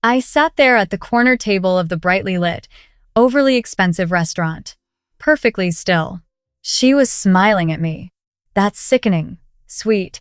I sat there at the corner table of the brightly lit, overly expensive restaurant, perfectly still. She was smiling at me. That sickening, sweet,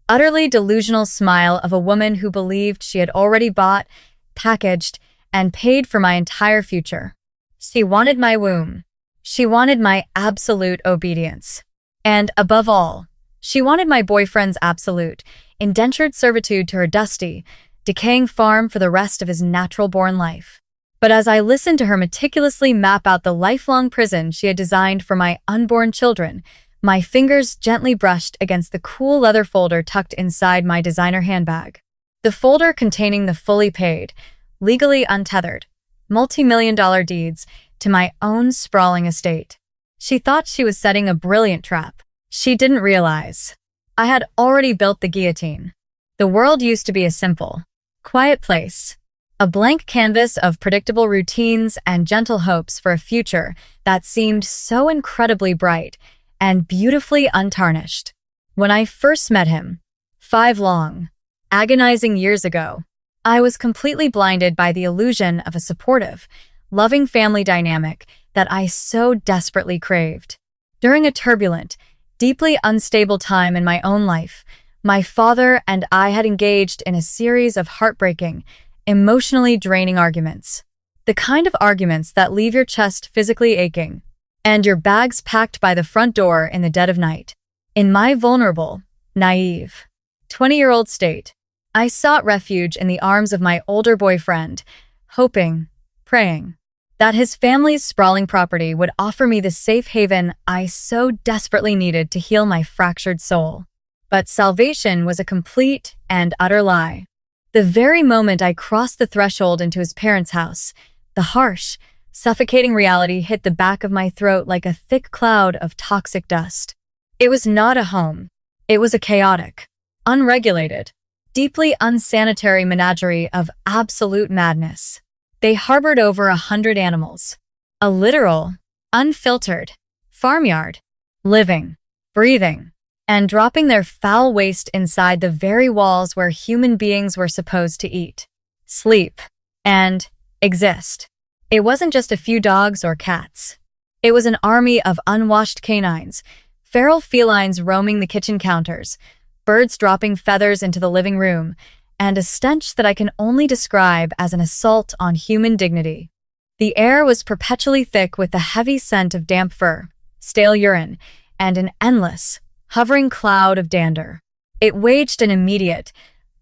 utterly delusional smile of a woman who believed she had already bought, packaged, and paid for my entire future. She wanted my womb. She wanted my absolute obedience. And above all, she wanted my boyfriend's absolute, indentured servitude to her dusty, decaying farm for the rest of his natural-born life. But as I listened to her meticulously map out the lifelong prison she had designed for my unborn children, my fingers gently brushed against the cool leather folder tucked inside my designer handbag. The folder containing the fully paid, legally untethered, multi-million-dollar deeds to my own sprawling estate. She thought she was setting a brilliant trap. She didn't realize I had already built the guillotine. The world used to be a simple, quiet place, a blank canvas of predictable routines and gentle hopes for a future that seemed so incredibly bright and beautifully untarnished. When I first met him, 5 long, agonizing years ago, I was completely blinded by the illusion of a supportive, loving family dynamic that I so desperately craved. During a turbulent, deeply unstable time in my own life, my father and I had engaged in a series of heartbreaking, emotionally draining arguments. The kind of arguments that leave your chest physically aching and your bags packed by the front door in the dead of night. In my vulnerable, naive, 20-year-old state, I sought refuge in the arms of my older boyfriend, hoping, praying, that his family's sprawling property would offer me the safe haven I so desperately needed to heal my fractured soul. But salvation was a complete and utter lie. The very moment I crossed the threshold into his parents' house, the harsh, suffocating reality hit the back of my throat like a thick cloud of toxic dust. It was not a home. It was a chaotic, unregulated, deeply unsanitary menagerie of absolute madness. They harbored over 100 animals. A literal, unfiltered farmyard, living, breathing, and dropping their foul waste inside the very walls where human beings were supposed to eat, sleep, and exist. It wasn't just a few dogs or cats. It was an army of unwashed canines, feral felines roaming the kitchen counters, birds dropping feathers into the living room, and a stench that I can only describe as an assault on human dignity. The air was perpetually thick with the heavy scent of damp fur, stale urine, and an endless, hovering cloud of dander. It waged an immediate,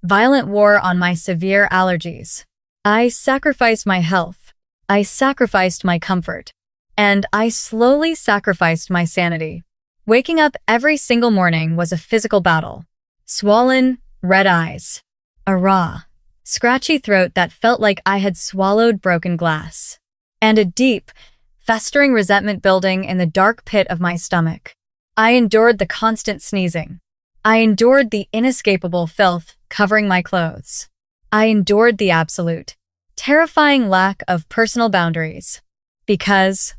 violent war on my severe allergies. I sacrificed my health. I sacrificed my comfort. And I slowly sacrificed my sanity. Waking up every single morning was a physical battle. Swollen, red eyes. A raw, scratchy throat that felt like I had swallowed broken glass. And a deep, festering resentment building in the dark pit of my stomach. I endured the constant sneezing. I endured the inescapable filth covering my clothes. I endured the absolute, terrifying lack of personal boundaries. Because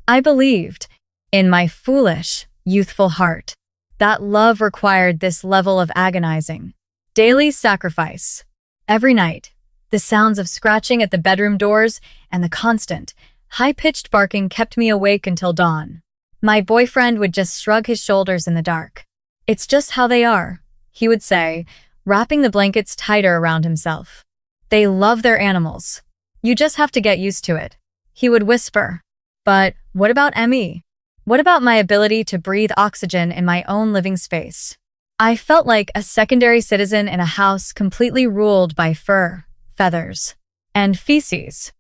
I believed, in my foolish, youthful heart, that love required this level of agonizing, daily sacrifice. Every night, the sounds of scratching at the bedroom doors and the constant, high-pitched barking kept me awake until dawn. My boyfriend would just shrug his shoulders in the dark. "It's just how they are," he would say, wrapping the blankets tighter around himself. "They love their animals. You just have to get used to it," he would whisper. But what about Emmy? What about my ability to breathe oxygen in my own living space? I felt like a secondary citizen in a house completely ruled by fur, feathers, and feces.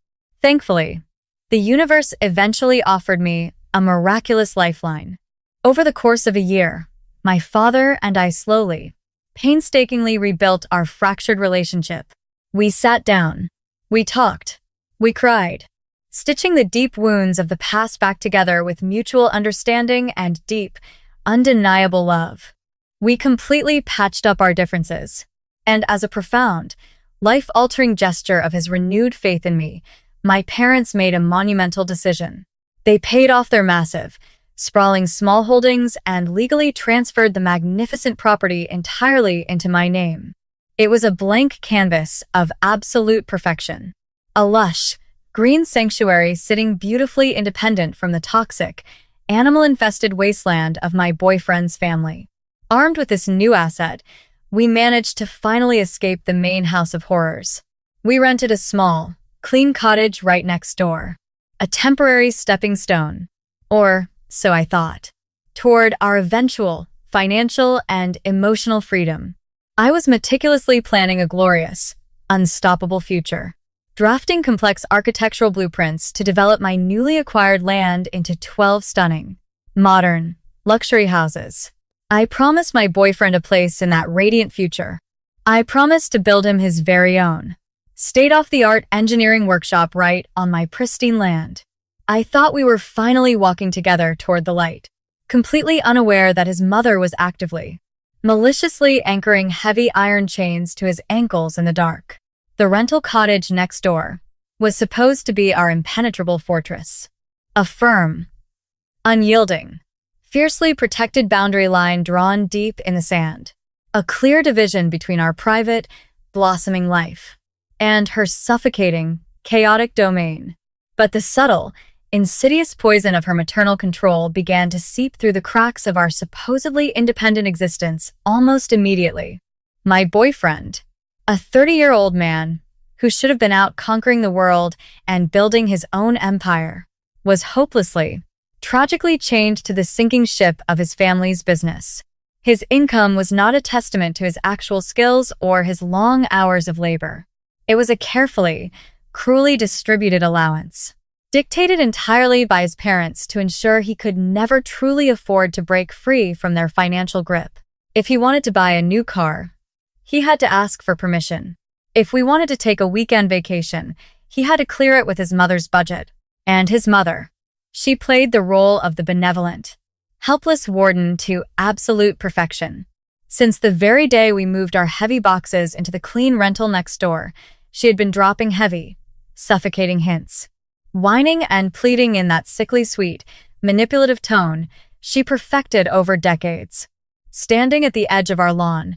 Thankfully, the universe eventually offered me a miraculous lifeline. Over the course of a year, my father and I slowly, painstakingly rebuilt our fractured relationship. We sat down. We talked. We cried, stitching the deep wounds of the past back together with mutual understanding and deep, undeniable love. We completely patched up our differences. And as a profound, life-altering gesture of his renewed faith in me, my parents made a monumental decision. They paid off their massive, sprawling small holdings and legally transferred the magnificent property entirely into my name. It was a blank canvas of absolute perfection. A lush, green sanctuary sitting beautifully independent from the toxic, animal-infested wasteland of my boyfriend's family. Armed with this new asset, we managed to finally escape the main house of horrors. We rented a small, clean cottage right next door. A temporary stepping stone, or so I thought, toward our eventual financial and emotional freedom. I was meticulously planning a glorious, unstoppable future, drafting complex architectural blueprints to develop my newly acquired land into 12 stunning, modern, luxury houses. I promised my boyfriend a place in that radiant future. I promised to build him his very own, state-of-the-art engineering workshop right on my pristine land. I thought we were finally walking together toward the light, completely unaware that his mother was actively, maliciously anchoring heavy iron chains to his ankles in the dark. The rental cottage next door was supposed to be our impenetrable fortress. A firm, unyielding, fiercely protected boundary line drawn deep in the sand. A clear division between our private, blossoming life and her suffocating, chaotic domain. But the subtle, insidious poison of her maternal control began to seep through the cracks of our supposedly independent existence almost immediately. My boyfriend, a 30-year-old man who should have been out conquering the world and building his own empire, was hopelessly, tragically chained to the sinking ship of his family's business. His income was not a testament to his actual skills or his long hours of labor. It was a carefully, cruelly distributed allowance, dictated entirely by his parents to ensure he could never truly afford to break free from their financial grip. If he wanted to buy a new car, he had to ask for permission. If we wanted to take a weekend vacation, he had to clear it with his mother's budget. And his mother, she played the role of the benevolent, helpless warden to absolute perfection. Since the very day we moved our heavy boxes into the clean rental next door, she had been dropping heavy, suffocating hints. Whining and pleading in that sickly sweet, manipulative tone she perfected over decades. Standing at the edge of our lawn,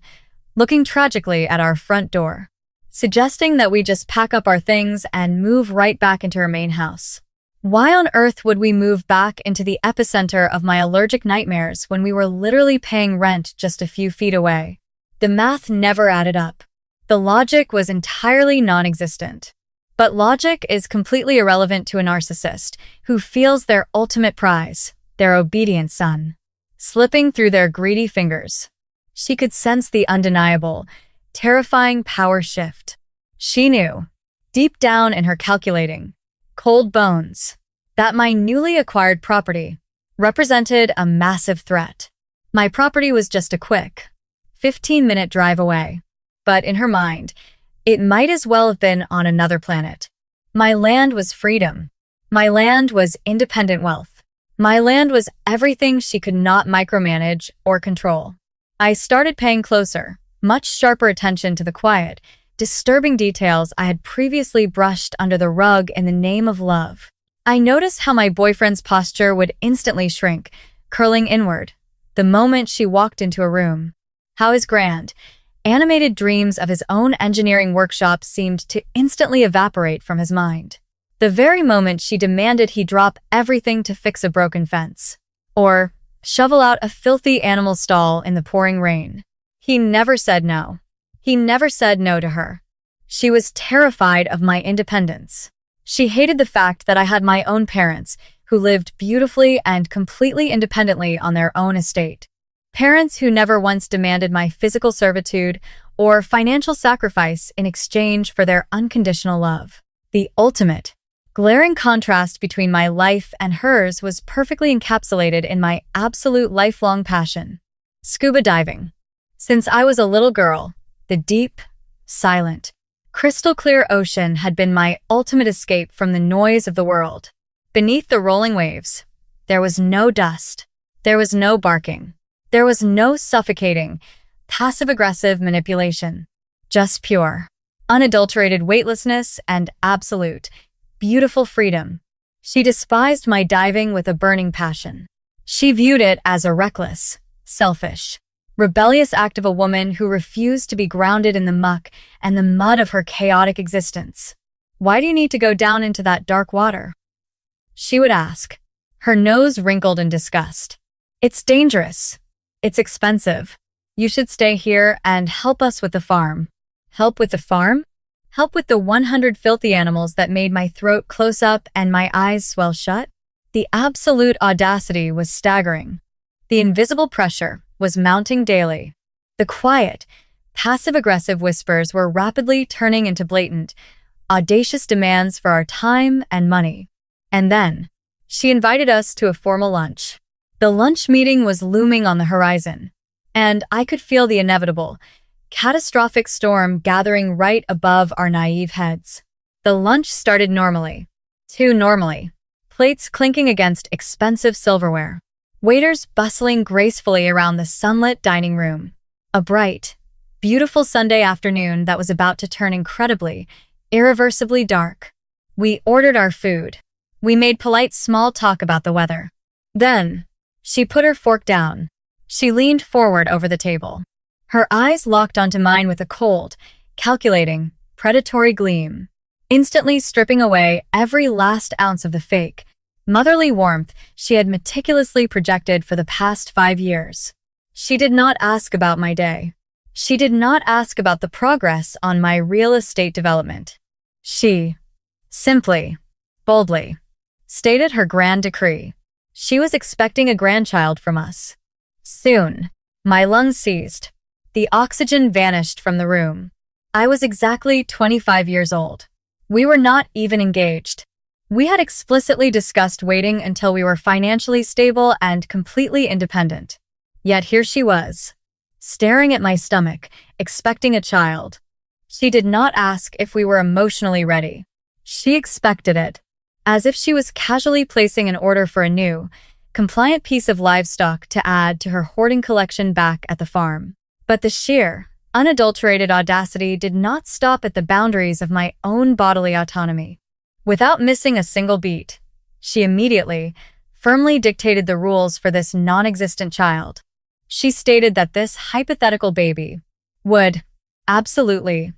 looking tragically at our front door, suggesting that we just pack up our things and move right back into her main house. Why on earth would we move back into the epicenter of my allergic nightmares when we were literally paying rent just a few feet away? The math never added up. The logic was entirely non-existent. But logic is completely irrelevant to a narcissist who feels their ultimate prize, their obedient son, slipping through their greedy fingers. She could sense the undeniable, terrifying power shift. She knew, deep down in her calculating, cold bones, that my newly acquired property represented a massive threat. My property was just a quick, 15-minute drive away. But in her mind, it might as well have been on another planet. My land was freedom. My land was independent wealth. My land was everything she could not micromanage or control. I started paying closer, much sharper attention to the quiet, disturbing details I had previously brushed under the rug in the name of love. I noticed how my boyfriend's posture would instantly shrink, curling inward, the moment she walked into a room. How his grand, animated dreams of his own engineering workshop seemed to instantly evaporate from his mind. The very moment she demanded he drop everything to fix a broken fence, or shovel out a filthy animal stall in the pouring rain. He never said no. He never said no to her. She was terrified of my independence. She hated the fact that I had my own parents, who lived beautifully and completely independently on their own estate. Parents who never once demanded my physical servitude or financial sacrifice in exchange for their unconditional love. The ultimate, glaring contrast between my life and hers was perfectly encapsulated in my absolute lifelong passion: scuba diving. Since I was a little girl, the deep, silent, crystal-clear ocean had been my ultimate escape from the noise of the world. Beneath the rolling waves, there was no dust. There was no barking. There was no suffocating, passive-aggressive manipulation. Just pure, unadulterated weightlessness and absolute, beautiful freedom. She despised my diving with a burning passion. She viewed it as a reckless, selfish, rebellious act of a woman who refused to be grounded in the muck and the mud of her chaotic existence. "Why do you need to go down into that dark water?" she would ask, her nose wrinkled in disgust. "It's dangerous. It's expensive. You should stay here and help us with the farm." Help with the farm? Help with the 100 filthy animals that made my throat close up and my eyes swell shut? The absolute audacity was staggering. The invisible pressure was mounting daily. The quiet, passive-aggressive whispers were rapidly turning into blatant, audacious demands for our time and money. And then, she invited us to a formal lunch. The lunch meeting was looming on the horizon, and I could feel the inevitable, catastrophic storm gathering right above our naive heads. The lunch started normally. Too normally. Plates clinking against expensive silverware. Waiters bustling gracefully around the sunlit dining room. A bright, beautiful Sunday afternoon that was about to turn incredibly, irreversibly dark. We ordered our food. We made polite small talk about the weather. Then, she put her fork down. She leaned forward over the table. Her eyes locked onto mine with a cold, calculating, predatory gleam, instantly stripping away every last ounce of the fake, motherly warmth she had meticulously projected for the past 5 years. She did not ask about my day. She did not ask about the progress on my real estate development. She, simply, boldly, stated her grand decree. She was expecting a grandchild from us. Soon, my lungs seized. The oxygen vanished from the room. I was exactly 25 years old. We were not even engaged. We had explicitly discussed waiting until we were financially stable and completely independent. Yet here she was, staring at my stomach, expecting a child. She did not ask if we were emotionally ready. She expected it, as if she was casually placing an order for a new, compliant piece of livestock to add to her hoarding collection back at the farm. But the sheer, unadulterated audacity did not stop at the boundaries of my own bodily autonomy. Without missing a single beat, she immediately, firmly dictated the rules for this non-existent child. She stated that this hypothetical baby would, absolutely,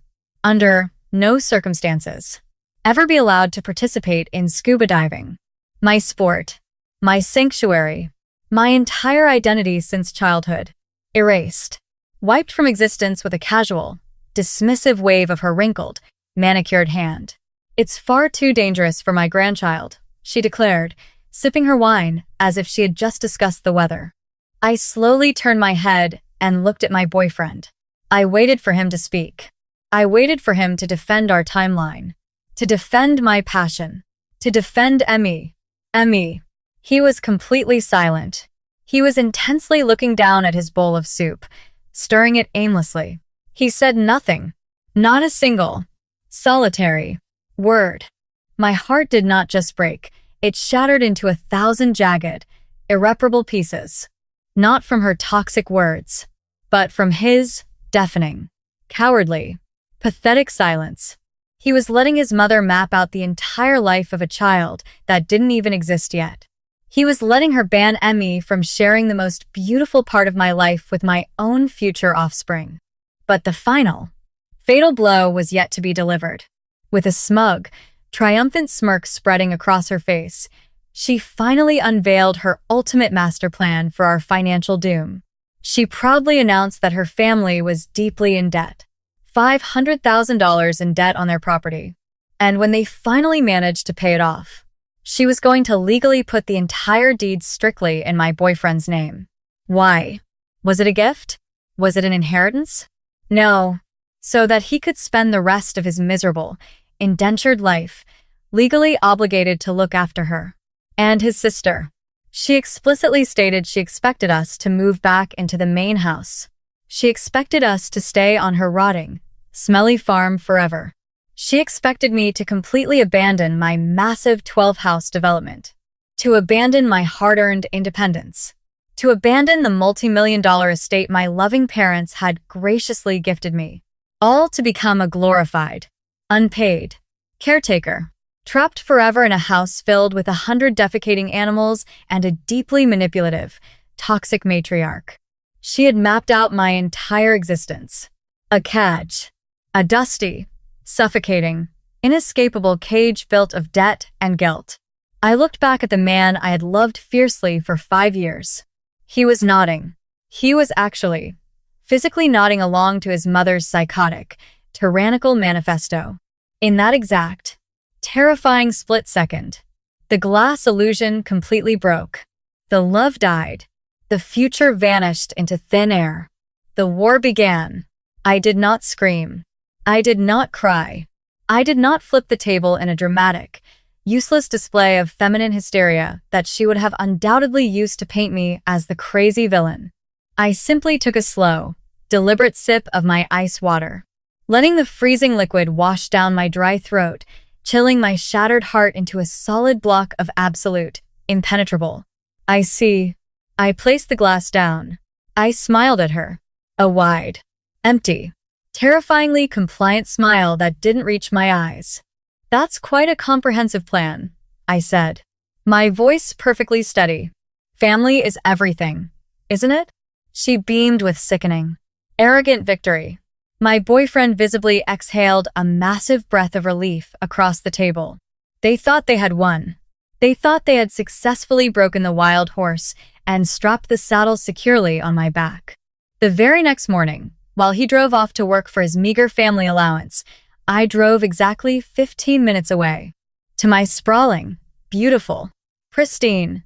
under no circumstances, ever be allowed to participate in scuba diving. My sport, my sanctuary, my entire identity since childhood, erased. Wiped from existence with a casual, dismissive wave of her wrinkled, manicured hand. "It's far too dangerous for my grandchild," she declared, sipping her wine as if she had just discussed the weather. I slowly turned my head and looked at my boyfriend. I waited for him to speak. I waited for him to defend our timeline, to defend my passion, to defend Emmy. He was completely silent. He was intensely looking down at his bowl of soup, stirring it aimlessly. He said nothing, not a single, solitary word. My heart did not just break, it shattered into 1,000 jagged, irreparable pieces. Not from her toxic words, but from his deafening, cowardly, pathetic silence. He was letting his mother map out the entire life of a child that didn't even exist yet. He was letting her ban Emmy from sharing the most beautiful part of my life with my own future offspring. But the final, fatal blow was yet to be delivered. With a smug, triumphant smirk spreading across her face, she finally unveiled her ultimate master plan for our financial doom. She proudly announced that her family was deeply in debt, $500,000 in debt on their property. And when they finally managed to pay it off, she was going to legally put the entire deed strictly in my boyfriend's name. Why? Was it a gift? Was it an inheritance? No. So that he could spend the rest of his miserable, indentured life, legally obligated to look after her. And his sister. She explicitly stated she expected us to move back into the main house. She expected us to stay on her rotting, smelly farm forever. She expected me to completely abandon my massive 12-house development, to abandon my hard-earned independence, to abandon the multi-million-dollar estate my loving parents had graciously gifted me, all to become a glorified, unpaid caretaker, trapped forever in a house filled with 100 defecating animals and a deeply manipulative, toxic matriarch. She had mapped out my entire existence. A cage. A dusty, suffocating, inescapable cage built of debt and guilt. I looked back at the man I had loved fiercely for 5 years. He was nodding. He was actually physically nodding along to his mother's psychotic, tyrannical manifesto. In that exact, terrifying split second, the glass illusion completely broke. The love died. The future vanished into thin air. The war began. I did not scream. I did not cry. I did not flip the table in a dramatic, useless display of feminine hysteria that she would have undoubtedly used to paint me as the crazy villain. I simply took a slow, deliberate sip of my ice water, letting the freezing liquid wash down my dry throat, chilling my shattered heart into a solid block of absolute, impenetrable. I see. I placed the glass down. I smiled at her. A wide, empty, terrifyingly compliant smile that didn't reach my eyes. That's quite a comprehensive plan, I said, my voice perfectly steady. Family is everything, isn't it? She beamed with sickening, arrogant victory. My boyfriend visibly exhaled a massive breath of relief across the table. They thought they had won. They thought they had successfully broken the wild horse and strapped the saddle securely on my back. The very next morning, while he drove off to work for his meager family allowance, I drove exactly 15 minutes away to my sprawling, beautiful, pristine,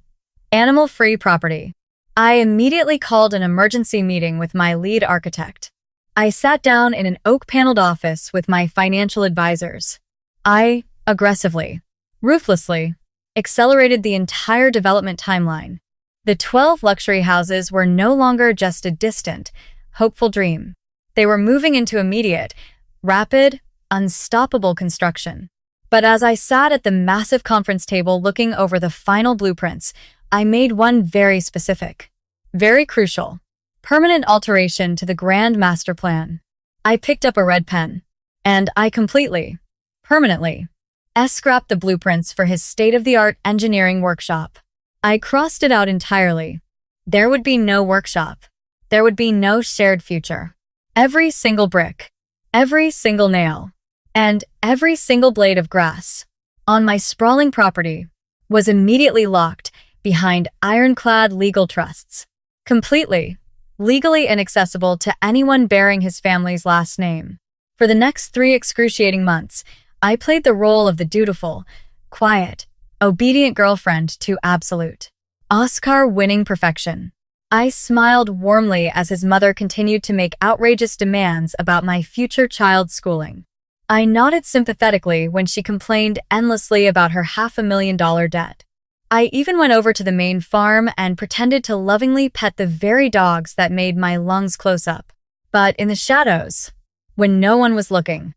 animal-free property. I immediately called an emergency meeting with my lead architect. I sat down in an oak-paneled office with my financial advisors. I aggressively, ruthlessly, accelerated the entire development timeline. The 12 luxury houses were no longer just a distant, hopeful dream. They were moving into immediate, rapid, unstoppable construction. But as I sat at the massive conference table looking over the final blueprints, I made one very specific, very crucial, permanent alteration to the grand master plan. I picked up a red pen, and I completely, permanently, scrapped the blueprints for his state-of-the-art engineering workshop. I crossed it out entirely. There would be no workshop. There would be no shared future. Every single brick, every single nail, and every single blade of grass on my sprawling property was immediately locked behind ironclad legal trusts, completely, legally inaccessible to anyone bearing his family's last name. For the next 3 excruciating months, I played the role of the dutiful, quiet, obedient girlfriend to absolute, Oscar-winning perfection. I smiled warmly as his mother continued to make outrageous demands about my future child's schooling. I nodded sympathetically when she complained endlessly about her $500,000 debt. I even went over to the main farm and pretended to lovingly pet the very dogs that made my lungs close up. But in the shadows, when no one was looking,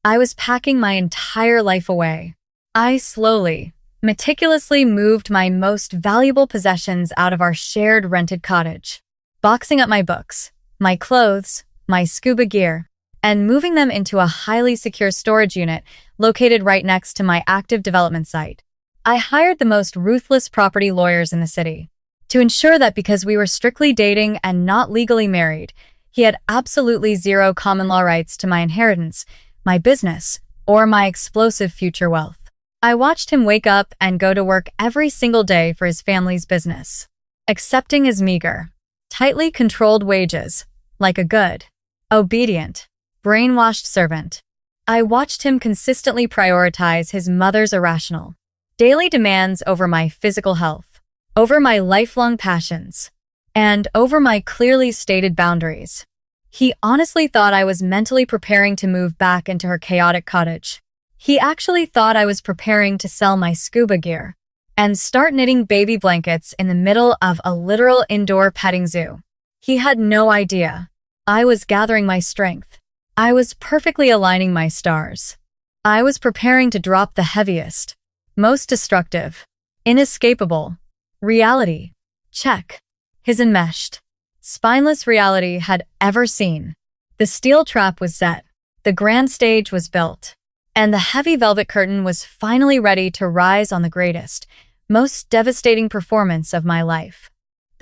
I was packing my entire life away. I slowly, meticulously moved my most valuable possessions out of our shared rented cottage, boxing up my books, my clothes, my scuba gear, and moving them into a highly secure storage unit located right next to my active development site. I hired the most ruthless property lawyers in the city to ensure that because we were strictly dating and not legally married, he had absolutely zero common law rights to my inheritance, my business, or my explosive future wealth. I watched him wake up and go to work every single day for his family's business, accepting his meager, tightly controlled wages, like a good, obedient, brainwashed servant. I watched him consistently prioritize his mother's irrational, daily demands over my physical health, over my lifelong passions, and over my clearly stated boundaries. He honestly thought I was mentally preparing to move back into her chaotic cottage. He actually thought I was preparing to sell my scuba gear and start knitting baby blankets in the middle of a literal indoor petting zoo. He had no idea. I was gathering my strength. I was perfectly aligning my stars. I was preparing to drop the heaviest, most destructive, inescapable reality check his enmeshed, spineless reality had ever seen. The steel trap was set, the grand stage was built, and the heavy velvet curtain was finally ready to rise on the greatest, most devastating performance of my life.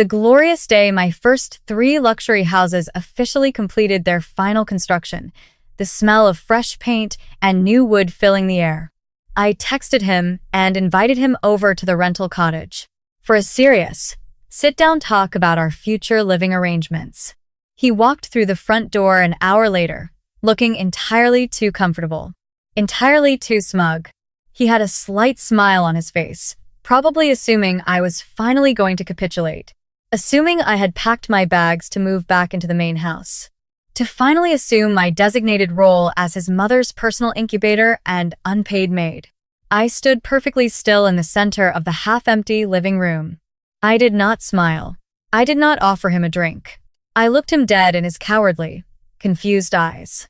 The glorious day my first 3 luxury houses officially completed their final construction, the smell of fresh paint and new wood filling the air. I texted him and invited him over to the rental cottage for a serious, sit-down talk about our future living arrangements. He walked through the front door an hour later, looking entirely too comfortable, entirely too smug. He had a slight smile on his face, probably assuming I was finally going to capitulate, assuming I had packed my bags to move back into the main house, to finally assume my designated role as his mother's personal incubator and unpaid maid. I stood perfectly still in the center of the half-empty living room. I did not smile. I did not offer him a drink. I looked him dead in his cowardly, confused eyes.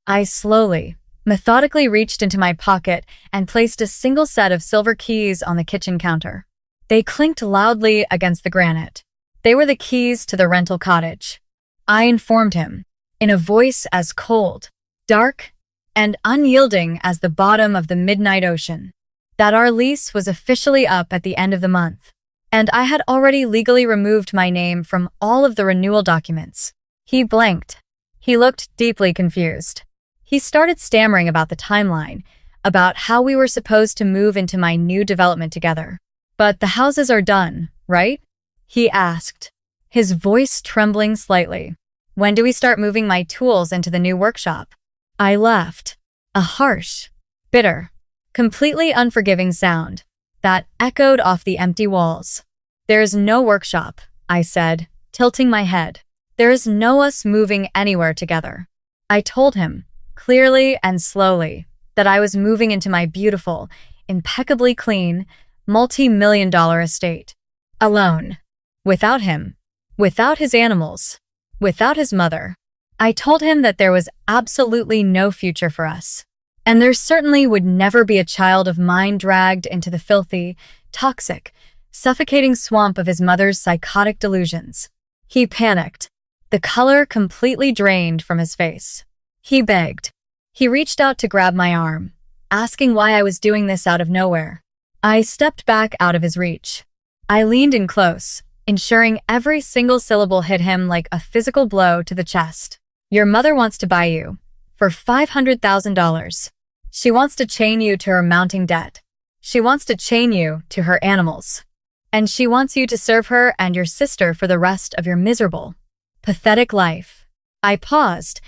I slowly, methodically reached into my pocket and placed a single set of silver keys on the kitchen counter. They clinked loudly against the granite. They were the keys to the rental cottage. I informed him, in a voice as cold, dark, and unyielding as the bottom of the midnight ocean, that our lease was officially up at the end of the month, and I had already legally removed my name from all of the renewal documents. He blinked. He looked deeply confused. He started stammering about the timeline, about how we were supposed to move into my new development together. "But the houses are done, right?" he asked, his voice trembling slightly. "When do we start moving my tools into the new workshop?" I laughed. A harsh, bitter, completely unforgiving sound that echoed off the empty walls. "There is no workshop," I said, tilting my head. "There is no us moving anywhere together." I told him, clearly and slowly, that I was moving into my beautiful, impeccably clean, multi-million-dollar estate. Alone. Without him. Without his animals. Without his mother. I told him that there was absolutely no future for us. And there certainly would never be a child of mine dragged into the filthy, toxic, suffocating swamp of his mother's psychotic delusions. He panicked, the color completely drained from his face. He begged. He reached out to grab my arm, asking why I was doing this out of nowhere. I stepped back out of his reach. I leaned in close, ensuring every single syllable hit him like a physical blow to the chest. "Your mother wants to buy you for $500,000. She wants to chain you to her mounting debt. She wants to chain you to her animals. And she wants you to serve her and your sister for the rest of your miserable, pathetic life." I paused,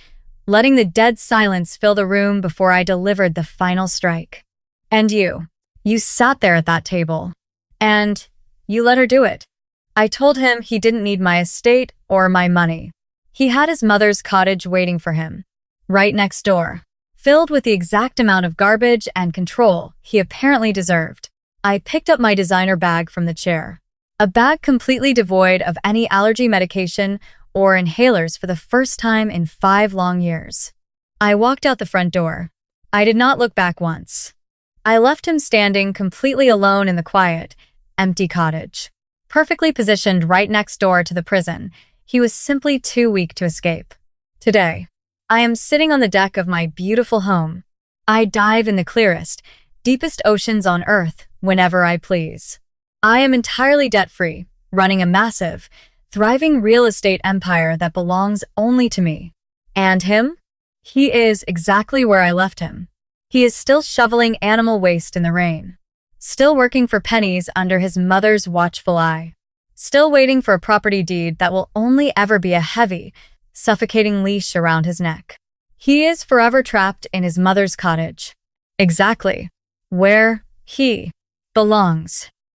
letting the dead silence fill the room before I delivered the final strike. "And you sat there at that table. And you let her do it." I told him he didn't need my estate or my money. He had his mother's cottage waiting for him, right next door, filled with the exact amount of garbage and control he apparently deserved. I picked up my designer bag from the chair, a bag completely devoid of any allergy medication or inhalers for the first time in 5 long years. I walked out the front door. I did not look back once. I left him standing completely alone in the quiet, empty cottage. Perfectly positioned right next door to the prison, he was simply too weak to escape. Today, I am sitting on the deck of my beautiful home. I dive in the clearest, deepest oceans on Earth whenever I please. I am entirely debt-free, running a massive, thriving real estate empire that belongs only to me. And him? He is exactly where I left him. He is still shoveling animal waste in the rain. Still working for pennies under his mother's watchful eye. Still waiting for a property deed that will only ever be a heavy, suffocating leash around his neck. He is forever trapped in his mother's cottage. Exactly where he belongs.